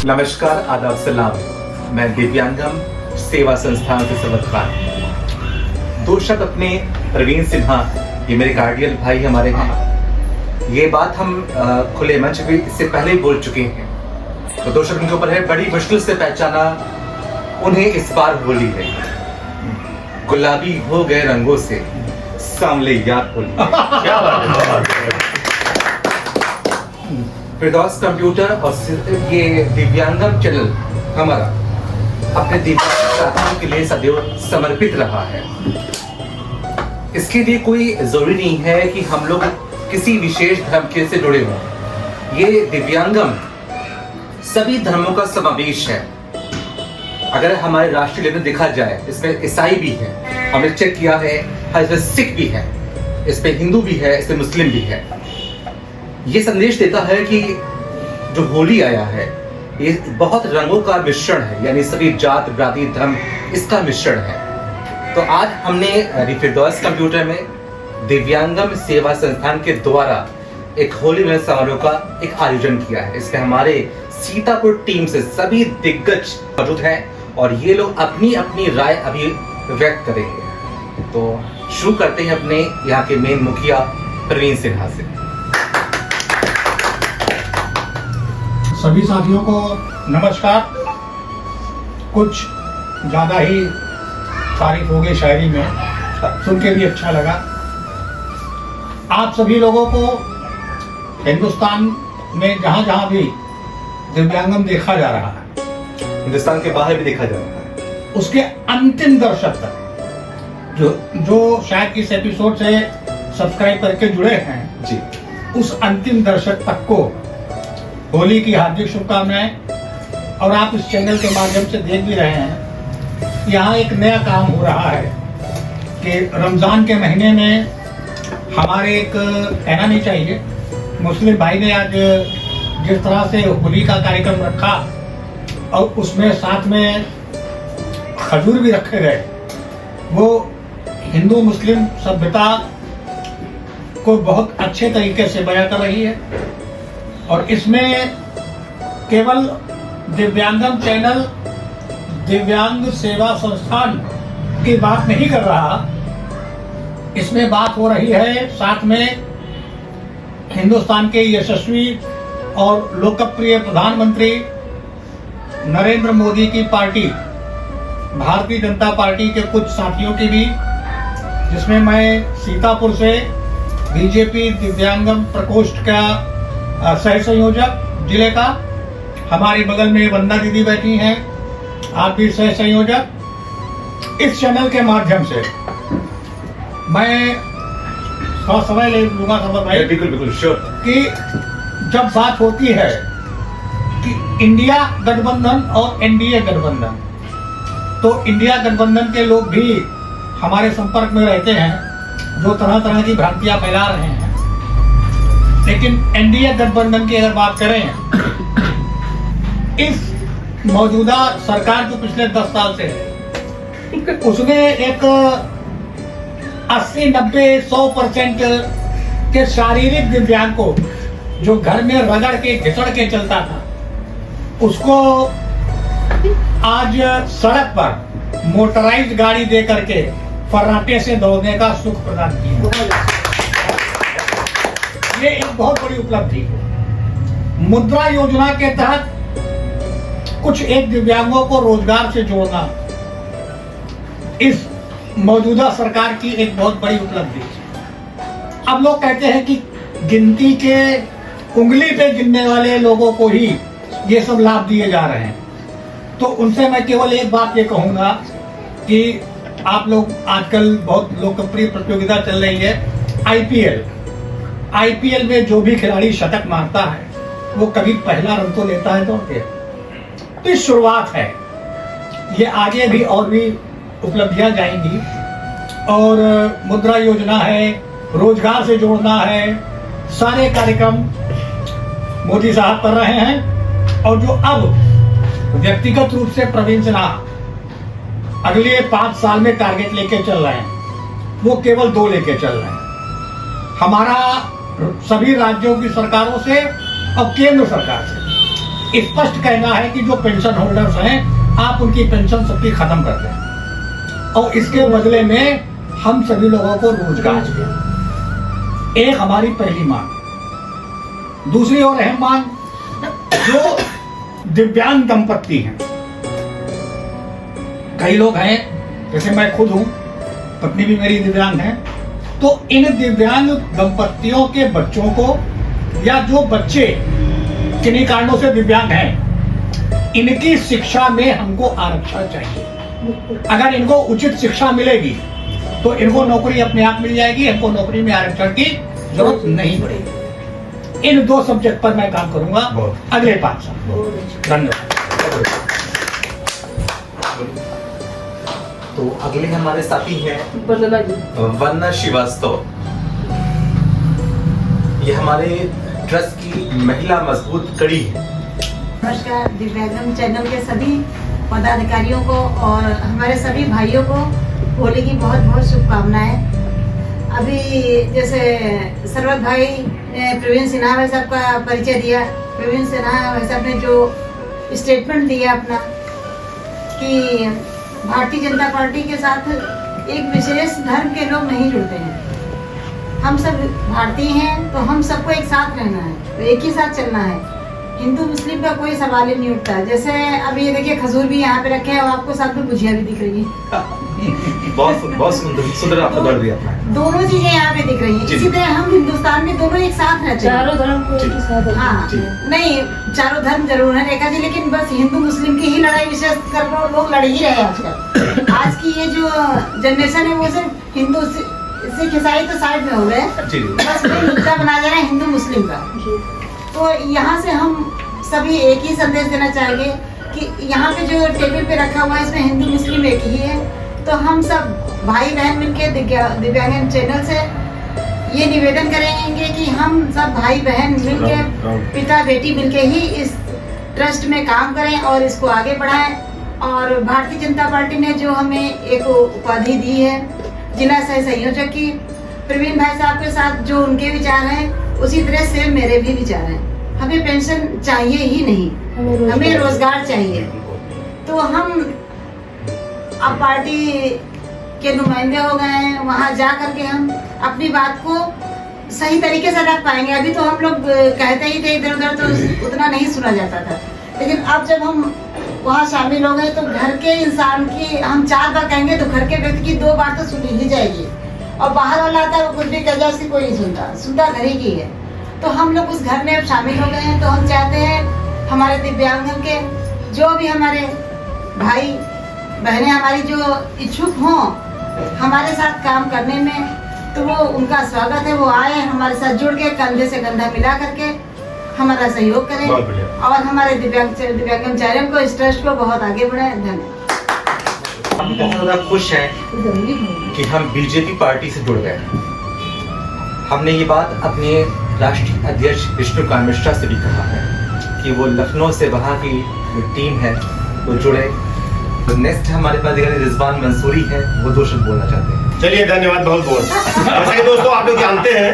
नमस्कार, आदाब, सलाम। मैं दिव्यांगम सेवा संस्थान से सवत खान। दो शब्द अपने प्रवीण सिन्हा, ये मेरे गार्डियन भाई हमारे हैं। ये बात हम खुले मंच भी इससे पहले ही बोल चुके हैं, तो दो शब्द उनके ऊपर है। बड़ी मुश्किल से पहचाना उन्हें इस बार होली है। गुलाबी हो गए रंगों से सांवले याद होली। क्या बात है। फिरदौस कंप्यूटर और ये दिव्यांगम चैनल हमारा अपने दिव्यांग साथियों के लिए सदैव समर्पित रहा है। इसके लिए कोई जरूरी नहीं है कि हम लोग किसी विशेष धर्म के से जुड़े हों। ये दिव्यांगम सभी धर्मों का समावेश है। अगर हमारे राष्ट्रीय लेवल देखा जाए, इसमें ईसाई भी है, हमने चेक किया है, इसमें सिख भी है, इसमें हिंदू भी है, इसमें मुस्लिम भी है। ये संदेश देता है कि जो होली आया है ये बहुत रंगों का मिश्रण है, यानी सभी जात जाति धर्म इसका मिश्रण है। तो आज हमने फिरदौस कंप्यूटर में दिव्यांगम सेवा संस्थान के द्वारा एक होली मिलन समारोह का एक आयोजन किया है। इसमें हमारे सीतापुर टीम से सभी दिग्गज मौजूद हैं और ये लोग अपनी अपनी राय अभी व्यक्त करेंगे। तो शुरू करते हैं अपने यहाँ के मेन मुखिया प्रवीण सिन्हा से। सभी साथियों को नमस्कार। कुछ ज़्यादा ही तारीफ हो गई शायरी में, सुन के भी अच्छा लगा। आप सभी लोगों को हिंदुस्तान में जहाँ जहाँ भी दिव्यांगम देखा जा रहा है, हिंदुस्तान के बाहर भी देखा जा रहा है, उसके अंतिम दर्शक तक जो शायद इस एपिसोड से सब्सक्राइब करके जुड़े हैं जी, उस अंतिम दर्शक तक को होली की हार्दिक शुभकामनाएं। और आप इस चैनल के माध्यम से देख भी रहे हैं, यहाँ एक नया काम हो रहा है कि रमज़ान के महीने में हमारे एक कहना नहीं चाहिए, मुस्लिम भाई ने आज जिस तरह से होली का कार्यक्रम रखा और उसमें साथ में खजूर भी रखे गए, वो हिंदू मुस्लिम सभ्यता को बहुत अच्छे तरीके से बयां कर रही है। और इसमें केवल दिव्यांगम चैनल, दिव्यांग सेवा संस्थान की बात नहीं कर रहा, इसमें बात हो रही है साथ में हिंदुस्तान के यशस्वी और लोकप्रिय प्रधानमंत्री नरेंद्र मोदी की पार्टी भारतीय जनता पार्टी के कुछ साथियों की भी, जिसमें मैं सीतापुर से बीजेपी दिव्यांगम प्रकोष्ठ का सह संयोजक जिले का, हमारे बगल में वंदना दीदी बैठी हैं, आप भी सह संयोजक। इस चैनल के माध्यम से मैं थोड़ा समय ले लूंगा भाई, बिल्कुल बिल्कुल श्योर, कि जब बात होती है कि इंडिया गठबंधन और एनडीए गठबंधन, तो इंडिया गठबंधन के लोग भी हमारे संपर्क में रहते हैं जो तरह तरह की भ्रांतियां फैला रहे हैं। लेकिन एनडीए गठबंधन की अगर बात करें, इस मौजूदा सरकार जो पिछले 10 साल से है, उसने एक 80-90-100% के शारीरिक दिव्यांग को, जो घर में रगड़ के घिसड़ के चलता था, उसको आज सड़क पर मोटराइज्ड गाड़ी दे करके फर्राटे से दौड़ने का सुख प्रदान किया। ये एक बहुत बड़ी उपलब्धि है। मुद्रा योजना के तहत कुछ एक दिव्यांगों को रोजगार से जोड़ना इस मौजूदा सरकार की एक बहुत बड़ी उपलब्धि है। अब लोग कहते हैं कि गिनती के उंगली पे गिनने वाले लोगों को ही ये सब लाभ दिए जा रहे हैं। तो उनसे मैं केवल एक बात ये कहूंगा कि आप लोग, आजकल बहुत लोकप्रिय प्रतियोगिता चल रही है आईपीएल में जो भी खिलाड़ी शतक मारता है वो कभी पहला रन तो लेता है दौड़ के। तो इस शुरुआत है, ये आगे भी और भी उपलब्धियां जाएंगी। और मुद्रा योजना है, रोजगार से जोड़ना है, सारे कार्यक्रम मोदी साहब कर रहे हैं। और जो अब व्यक्तिगत रूप से प्रवीण सिन्हा अगले 5 साल में टारगेट लेके चल रहे हैं, वो केवल 2 लेके चल रहे हैं। हमारा सभी राज्यों की सरकारों से और केंद्र सरकार से स्पष्ट कहना है कि जो पेंशन होल्डर्स हैं, आप उनकी पेंशन सबकी खत्म कर दें और इसके बदले में हम सभी लोगों को रोजगार दें। एक हमारी पहली मांग। दूसरी और अहम मांग, जो दिव्यांग दंपत्ति हैं, कई लोग हैं, जैसे मैं खुद हूं, पत्नी भी मेरी दिव्यांग है, तो इन दिव्यांग दंपत्तियों के बच्चों को या जो बच्चे किन्हीं कारणों से दिव्यांग हैं, इनकी शिक्षा में हमको आरक्षण चाहिए। अगर इनको उचित शिक्षा मिलेगी तो इनको नौकरी अपने आप मिल जाएगी, हमको नौकरी में आरक्षण की जरूरत नहीं पड़ेगी। इन 2 सब्जेक्ट पर मैं काम करूंगा अगले 5 साल। धन्यवाद। तो अगले हमारे साथी हैं वंदना श्रीवास्तव। ये हमारे ट्रस्ट की महिला मजबूत कड़ी है। नमस्कार दिव्यांगम चैनल के सभी पदाधिकारियों को और हमारे सभी भाइयों को होली की बहुत बहुत शुभकामनाएं। अभी जैसे सरवत भाई ने प्रवीण सिन्हा भाई साहब का परिचय दिया, प्रवीण सिन्हा भाई साहब ने जो स्टेटमेंट दिया अपना कि भारतीय जनता पार्टी के साथ एक विशेष धर्म के लोग नहीं जुड़ते हैं, हम सब भारतीय हैं तो हम सबको एक साथ रहना है, तो एक ही साथ चलना है। हिंदू मुस्लिम का कोई सवाल ही नहीं उठता। जैसे अभी ये देखिए खजूर भी यहाँ पे रखे हैं और आपको साथ में भुजिया भी दिख रही है। बहुत सुंदर आपने कर दिया। दोनों चीजें यहाँ पे दिख रही हैं। इसी तरह हम हिंदुस्तान में दोनों एक साथ रहते हैं। चारों धर्म को एक साथ। हाँ, नहीं चारों धर्म जरूर है रेखा जी, लेकिन बस हिंदू मुस्लिम की ही लड़ाई विशेष कर लोग लड़ ही रहे आजकल। आज की ये जो जनरेशन है वो सिर्फ हिंदू सिख ईसाई तो साइड में हो गए, बस मुद्दा बना जा रहा है हिंदू मुस्लिम का। तो यहाँ से हम सभी एक ही संदेश देना चाहेंगे कि यहाँ पे जो टेबल पे रखा हुआ है इसमें हिंदू मुस्लिम एक ही है। तो हम सब भाई बहन मिलके दिव्यांगन चैनल से ये निवेदन करेंगे कि हम सब भाई बहन मिलके, पिता बेटी मिलके ही इस ट्रस्ट में काम करें और इसको आगे बढ़ाएं। और भारतीय जनता पार्टी ने जो हमें एक उपाधि दी है जिला सह संयोजक की, प्रवीण भाई साहब के साथ जो उनके विचार हैं उसी तरह से मेरे भी विचार हैं। हमें पेंशन चाहिए ही नहीं, हमें रोजगार चाहिए। तो हम अब पार्टी के नुमाइंदे हो गए हैं, वहाँ जा करके हम अपनी बात को सही तरीके से रख पाएंगे। अभी तो हम लोग कहते ही थे इधर उधर, तो उतना नहीं सुना जाता था, लेकिन अब जब हम वहाँ शामिल हो गए तो घर के इंसान की हम 4 बार कहेंगे तो घर के व्यक्ति की 2 बार तो सुनी ही जाएगी। और बाहर वाला आता है वो कुछ भी कह जाए, उसकी कोई नहीं सुनता घर ही की है। तो हम लोग उस घर में अब शामिल हो गए हैं। तो हम चाहते हैं हमारे दिव्यांगों के जो भी हमारे भाई बहनें हमारी जो इच्छुक हों हमारे साथ काम करने में, तो वो उनका स्वागत है, वो आए हमारे साथ जुड़ के कंधे से कंधा मिला करके हमारा सहयोग करें और हमारे दिव्यांगम चैनल को, इस ट्रस्ट को बहुत आगे बढ़ाएं। धन्यवाद। हम बहुत ज़्यादा खुश हैं कि हम बीजेपी पार्टी से जुड़ गए। हमने ये बात अपने राष्ट्रीय अध्यक्ष विष्णुकांत मिश्रा से भी कहा है कि वो लखनऊ से वहाँ की जो टीम है वो जुड़े। तो नेक्स्ट हमारे पास रिजवान मंसूरी है, वो 2 शब्द बोलना चाहते हैं। चलिए धन्यवाद बहुत बहुत। जैसे कि दोस्तों आप लोग जानते हैं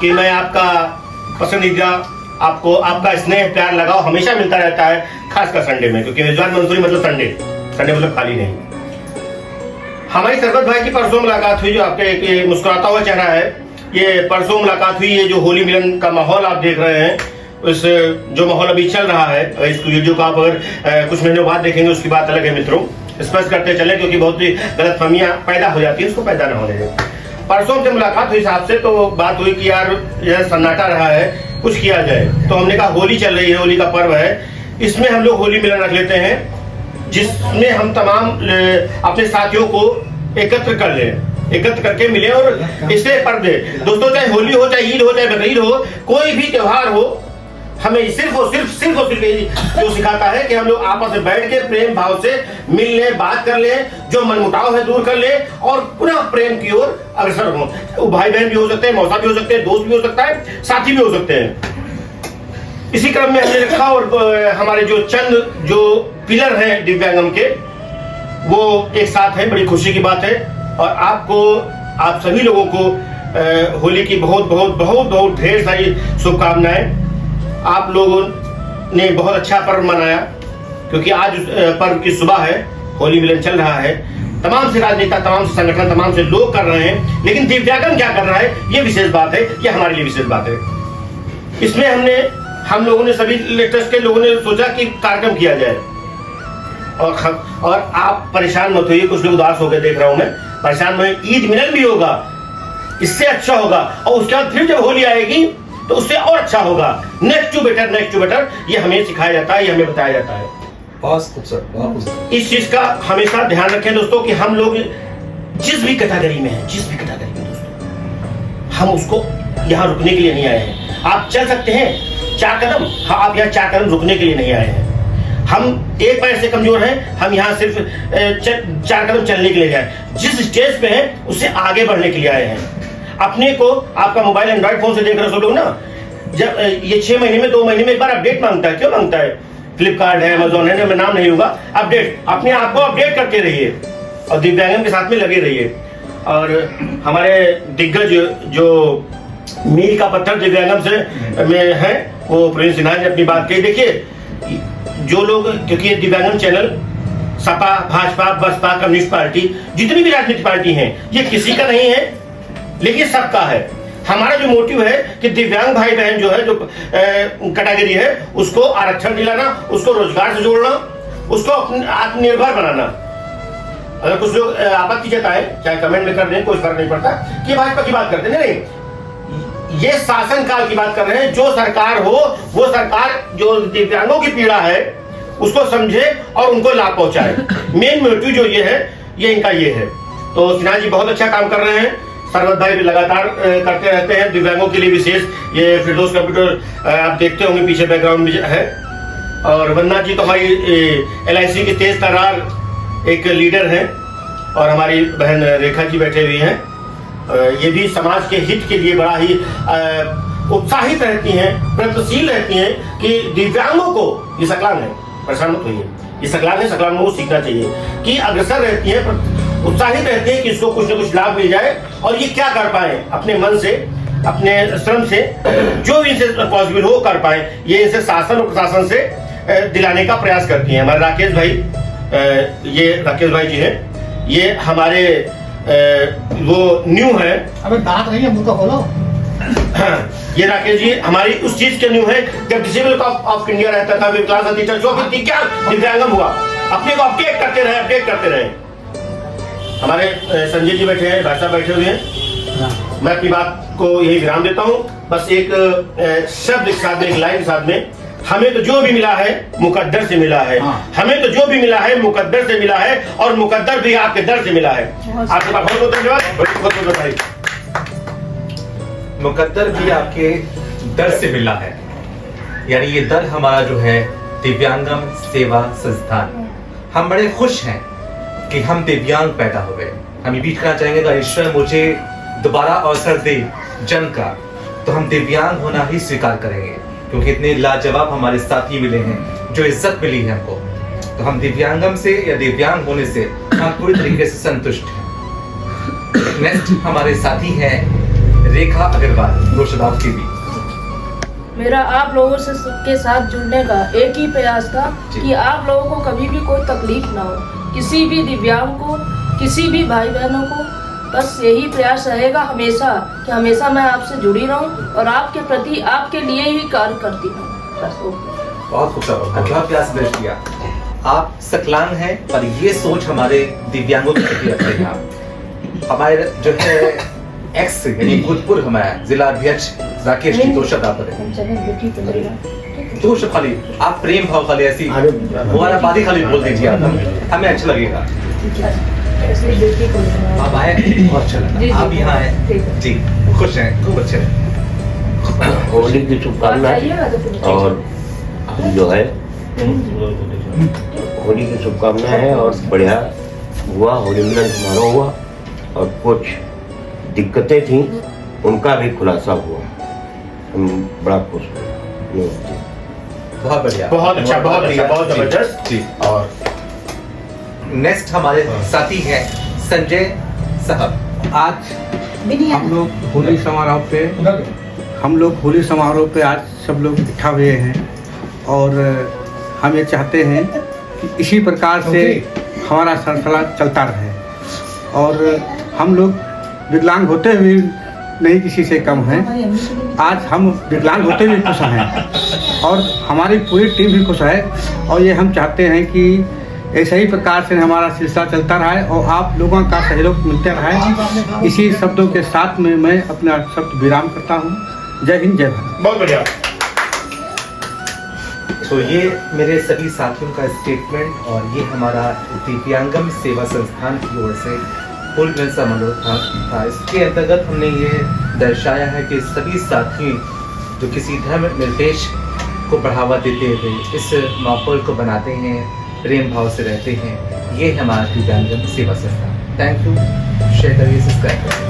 कि मैं आपका पसंदीदा, आपको आपका स्नेह प्यार लगाव हमेशा मिलता रहता है, खासकर संडे में, क्योंकि रिजवान मंसूरी मतलब संडे मतलब खाली नहीं। हमारी सरबत भाई की परसों मुलाकात हुई, जो आपके मुस्कुराता हुआ चेहरा है, ये परसों मुलाकात हुई। ये जो होली मिलन का माहौल आप देख रहे हैं, उस जो माहौल अभी चल रहा है, इस वीडियो को आप अगर कुछ महीनों बाद देखेंगे उसकी बात अलग है मित्रों। स्पष्ट करते चले क्योंकि बहुत ही गलतफहमियां पैदा हो जाती है, उसको पैदा ना होने दें। परसों से मुलाकात हुई साहब से, तो बात हुई कि यार यह सन्नाटा रहा है, कुछ किया जाए। तो हमने कहा होली चल रही है, होली का पर्व है, इसमें हम लोग होली मिलन रख लेते हैं जिसमें हम तमाम अपने साथियों को एकत्र कर लें, एकत्र करके मिले और इससे पर्व दे। दोस्तों चाहे होली हो, चाहे ईद हो, चाहे बकरीद हो, कोई भी त्योहार हो, हमें सिर्फ और सिर्फ यही जो सिखाता है कि हम लोग आपस में बैठ के प्रेम भाव से मिल लें, बात कर लें, जो मनमुटाव है दूर कर लें और पुनः प्रेम की ओर अग्रसर हों। वो भाई बहन भी हो सकते हैं, मौसा भी हो सकते हैं, दोस्त भी हो सकता है, साथी भी हो सकते हैं। इसी क्रम में हमने रखा और हमारे जो चंद जो पिलर हैं दिव्यांगम के, वो एक साथ है। बड़ी खुशी की बात है और आपको, आप सभी लोगों को होली की बहुत बहुत बहुत बहुत ढेर सारी शुभकामनाएं। आप लोगों ने बहुत अच्छा पर्व मनाया, क्योंकि आज उस पर्व की सुबह है, होली मिलन चल रहा है। तमाम से राजनेता, तमाम से संगठन, तमाम से लोग कर रहे हैं, लेकिन दिव्यांगन क्या कर रहा है, ये विशेष बात है, ये हमारे लिए विशेष बात है। इसमें हम लोगों ने, सभी ट्रस्ट के लोगों ने सोचा कि कार्यक्रम किया जाए, और आप परेशान मत होइए, कुछ लोग उदास होकर देख रहा हूं मैं, परेशान मत, ईद मिलन भी होगा, इससे अच्छा होगा, और उसके बाद फिर जब होली आएगी तो उससे और अच्छा होगा। नेक्स्ट टू बेटर, ये हमें सिखाया जाता है, ये हमें बताया जाता है। बहुत खूबसूरत, बहुत खूबसूरत। इस चीज का हमेशा ध्यान रखें दोस्तों कि हम लोग जिस भी कैटेगरी में हैं, दोस्तों, हम उसको यहाँ रुकने के लिए नहीं आए हैं। आप चल सकते हैं 4 कदम, हाँ, आप यहाँ 4 कदम रुकने के लिए नहीं आए हैं। हम एक पैर से कमजोर हैं, हम यहाँ सिर्फ 4 कदम चलने के लिए आए। जिस स्टेज पे हैं उससे आगे बढ़ने के लिए आए हैं। अपने को, आपका मोबाइल एंड्रॉइड फोन से देख रहे हो सब लोग ना, जब ये 6 महीने में, 2 महीने में एक बार अपडेट मांगता है। क्यों मांगता है? फ्लिपकार्ट है, अमेजोन है, मैं नाम नहीं लूंगा, अपडेट, अपने आप को अपडेट करते रहिए और दिव्यांगन के साथ में लगे रहिए। और हमारे दिग्गज जो मील का पत्थर दिव्यांगन से में है, वो प्रिंस सिन्हा ने अपनी बात कही। देखिए, जो लोग, क्योंकि ये दिव्यांगन channel Sapa, Bhajpa, Baspa, communist party, जितनी भी राजनीतिक पार्टी हैं, ये किसी का नहीं है, लेकिन सबका है। हमारा जो मोटिव है कि दिव्यांग भाई बहन जो है, जो कैटेगरी है, उसको आरक्षण दिलाना, उसको रोजगार से जोड़ना, उसको आत्मनिर्भर बनाना। अगर कुछ लोग आपत्ति जताए, चाहे कमेंट में कर दें, कोई फर्क नहीं पड़ता कि भाजपा की बात करते नहीं, ये शासन काल की बात कर रहे हैं। जो सरकार हो, वो सरकार जो दिव्यांगों की पीड़ा है उसको समझे और उनको लाभ पहुंचाए। मेन मोटिव जो ये है, ये इनका ये है। तो सिन्हा जी बहुत अच्छा काम कर रहे हैं। सरवत भाई भी लगातार करते रहते हैं दिव्यांगों के लिए विशेष। ये फिरदौस कंप्यूटर आप देखते होंगे पीछे बैकग्राउंड में है। और वंदना जी तो हमारी LIC की तेज तर्रार एक लीडर हैं, और हमारी बहन रेखा जी बैठे हुए हैं। ये भी समाज के हित के लिए बड़ा ही उत्साहित रहती हैं, प्रयत्नशील रहती हैं कि दिव्यांगों को, ये सकलांग है, परेशान मत होइए, ये सकलांग है, सकलांगों को सीखना चाहिए, कि अग्रसर रहती है, उत्साहित रहती है कि इसको कुछ न कुछ लाभ मिल जाए, और ये क्या कर पाए अपने मन से, अपने श्रम से, जो भी इनसे पॉसिबल हो कर पाए, ये इनसे शासन और प्रशासन से दिलाने का प्रयास करती हैं। हमारे राकेश भाई, ये राकेश भाई जी हैं, ये हमारे वो न्यू है। अबे दांत नहीं है, मुंह का खोलो। ये राकेश जी हमारी उस चीज के न्यू है, जब डिसेबल ऑफ इंडिया रहता था, क्लास टीचर जो भी क्या दिव्यांगम हुआ, अपने को अपडेट करते रहे। हमारे संजय जी बैठे हैं, भाई साहब बैठे हुए हैं। मैं अपनी बात को यही विराम देता हूँ। बस एक शब्द के साथ में, एक लाइन के साथ में, हमें तो जो भी मिला है मुकद्दर से मिला है। हमें तो जो भी मिला है मुकद्दर से मिला है, और मुकद्दर भी आपके दर से मिला है। आपके पास बहुत बहुत धन्यवाद, बहुत बहुत बधाई। मुकद्दर भी आपके दर से मिला है, यानी ये दर हमारा जो है दिव्यांगम सेवा संस्थान। हम बड़े खुश हैं कि हम दिव्यांग पैदा हो गए। हम ये भी कहना चाहेंगे कि ईश्वर मुझे दोबारा अवसर दे जन्म का, तो हम दिव्यांग होना ही स्वीकार करेंगे, क्योंकि इतने लाजवाब हमारे साथी मिले हैं, जो इज्जत मिली है हमको। तो हम दिव्यांगम से या दिव्यांग होने से हम पूरी तरीके से संतुष्ट हैं। नेक्स्ट हमारे साथी हैं रेखा अग्रवाल, मुर्शिदाबाद की भी। मेरा आप लोगों से के साथ जुड़ने का एक ही प्रयास था कि आप लोगों को कभी भी कोई तकलीफ ना हो, किसी भी दिव्यांग को, किसी भी भाई बहनों को। बस यही प्रयास रहेगा हमेशा कि हमेशा मैं आपसे जुड़ी रहूं और आपके प्रति, आपके लिए ही कार्य करती हूँ। बस बहुत खूबसूरत, अच्छा प्रयास दर्ज किया। आप सकलांग हैं, पर ये सोच हमारे दिव्यांगों के प्रति रखते हैं आप। हमारे जो है एक्स यानी भूतपूर्व हमारा जिला अध्यक्ष राकेश जी, 2 शब्द आप बताएं। 2 शब्द खाली, आप प्रेम भाव खाली ऐसी हमारा बादी खाली बोल दीजिए, आप हमें अच्छा लगेगा। आप आए, बहुत अच्छा लगा। आप यहाँ आए जी, खुश हैं, खूब अच्छे हैं। होली की शुभकामनाएं, और जो है होली की शुभकामनाएं हैं, और बढ़िया हुआ, होली मिलन समारोह हुआ, और कुछ दिक्कतें थी उनका भी खुलासा हुआ। हम बड़ा खुश हुए। बहुत बढ़िया, बहुत अच्छा, बहुत अच्छा, बहुत जबरदस्त जी। और नेक्स्ट हमारे साथी हैं संजय साहब। आज हम लोग होली समारोह पे आज सब लोग इकट्ठा हुए हैं, और हम ये चाहते हैं कि इसी प्रकार से हमारा सिलसिला चलता रहे और हम लोग विकलांग होते हुए नहीं किसी से कम हैं। आज हम विकलांग होते हुए खुश हैं और हमारी पूरी टीम भी खुश है और ये हम चाहते हैं कि ऐसे ही प्रकार से हमारा सिलसिला चलता रहे और आप लोगों का सहयोग मिलते रहे। इसी शब्दों के साथ में मैं अपना शब्द विराम करता हूँ। जय हिंद, जय भारत। बहुत बढ़िया। तो ये मेरे सभी साथियों का स्टेटमेंट और ये हमारा दिव्यांगम सेवा संस्थान की ओर से फुल ड्रेस समारोह था। इसके अंतर्गत हमने ये दर्शाया है कि सभी साथी जो किसी धर्म निर्देश को बढ़ावा देते हुए इस माहौल को बनाते हैं, प्रेम भाव से रहते हैं, ये हमारा दिव्यांगम सेवा संस्थान। Thank you. शेयर करिए, सब्सक्राइब करिए।